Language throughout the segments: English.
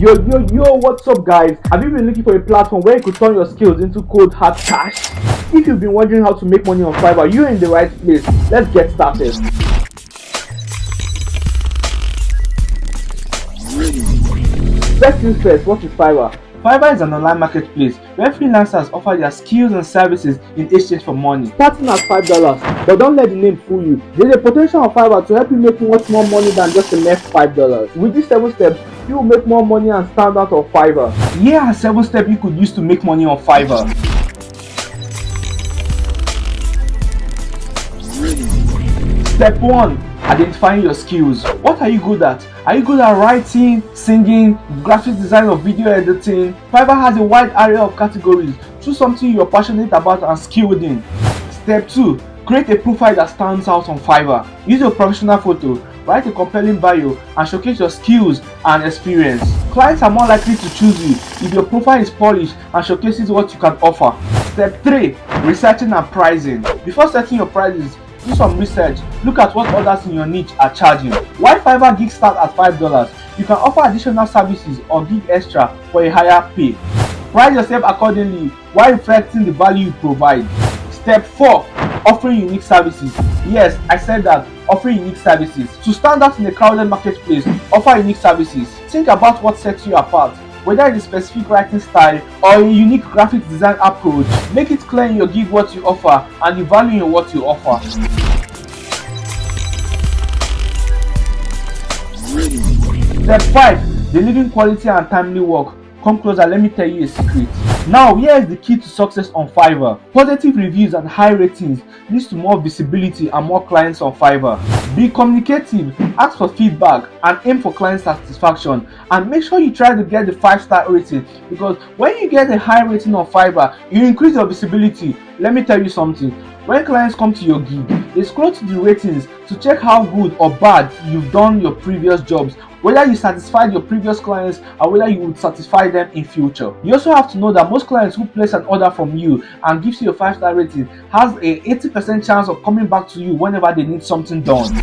Yo, what's up guys? Have you been looking for a platform where you could turn your skills into cold hard cash? If you've been wondering how to make money on Fiverr, you're in the right place. Let's get started. First things first, what is Fiverr? Fiverr is an online marketplace where freelancers offer their skills and services in exchange for money. Starting at $5, but don't let the name fool you. There's a potential on Fiverr to help you make much more money than just the next $5. With these 7 steps, you will make more money and stand out on Fiverr. Here are 7 steps you could use to make money on Fiverr. Step 1. Identifying your skills. What are you good at? Are you good at writing, singing, graphic design or video editing? Fiverr has a wide array of categories. Choose something you're passionate about and skilled in. Step 2. Create a profile that stands out on Fiverr. Use your professional photo, write a compelling bio and showcase your skills and experience. Clients are more likely to choose you if your profile is polished and showcases what you can offer. Step 3. Researching and pricing. Before setting your prices, do some research. Look at what others in your niche are charging. While Fiverr gigs start at $5, you can offer additional services or gig extra for a higher pay. Price yourself accordingly while reflecting the value you provide. Step 4. Offering unique services. Yes, I said that, offering unique services. To stand out in a crowded marketplace, offer unique services. Think about what sets you apart. Whether it's a specific writing style or a unique graphic design approach, make it clear in your gig what you offer and the value in what you offer. Step 5. Delivering quality and timely work. Come closer, let me tell you a secret. Now, here is the key to success on Fiverr. Positive reviews and high ratings leads to more visibility and more clients on Fiverr. Be communicative, ask for feedback, and aim for client satisfaction. And make sure you try to get the 5-star rating, because when you get a high rating on Fiverr, you increase your visibility. Let me tell you something. When clients come to your gig, they scroll to the ratings to check how good or bad you've done your previous jobs, whether you satisfied your previous clients or whether you would satisfy them in future. You also have to know that most clients who place an order from you and gives you a 5-star rating has a 80% chance of coming back to you whenever they need something done.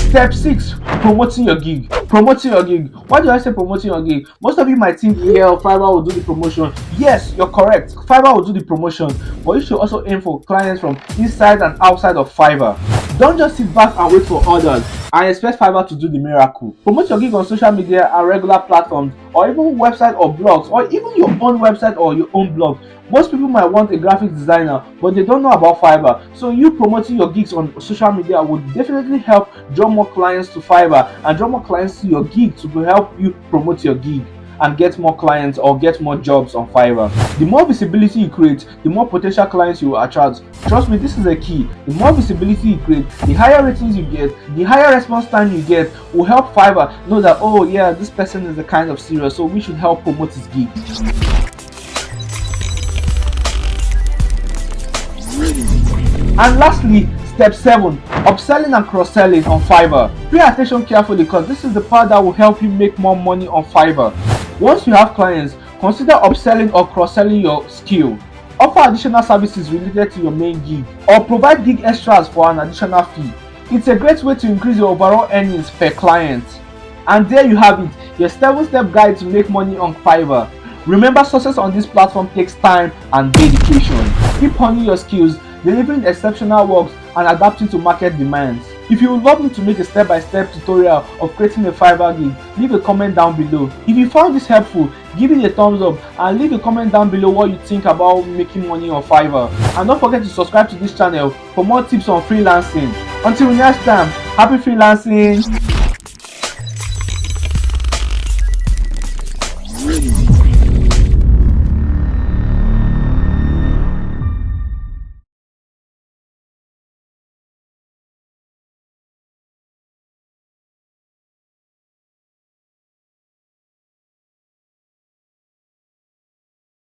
Step 6. Promoting your gig. Promoting your gig. Why do I say promoting your gig? Most of you might think, yeah, Fiverr will do the promotion. Yes, you're correct. Fiverr will do the promotion, but you should also aim for clients from inside and outside of Fiverr. Don't just sit back and wait for others and expect Fiverr to do the miracle. Promote your gig on social media and regular platforms, or even website or blogs, or even your own website or your own blog. Most people might want a graphic designer, but they don't know about Fiverr. So you promoting your gigs on social media would definitely help draw more clients to Fiverr and draw more clients to your gig to help you promote your gig and get more clients or get more jobs on Fiverr. The more visibility you create, the more potential clients you will attract. Trust me, this is a key. The more visibility you create, the higher ratings you get, the higher response time you get will help Fiverr know that, oh yeah, this person is the kind of serious, so we should help promote his gig. And lastly, step 7. Upselling and cross-selling on Fiverr. Pay attention carefully, because this is the part that will help you make more money on Fiverr. Once you have clients, consider upselling or cross-selling your skill. Offer additional services related to your main gig, or provide gig extras for an additional fee. It's a great way to increase your overall earnings per client. And there you have it, your 7-step guide to make money on Fiverr. Remember, success on this platform takes time and dedication. Keep honing your skills, delivering exceptional works and adapting to market demands. If you would love me to make a step-by-step tutorial of creating a Fiverr gig, leave a comment down below. If you found this helpful, give it a thumbs up and leave a comment down below what you think about making money on Fiverr. And don't forget to subscribe to this channel for more tips on freelancing. Until next time, happy freelancing!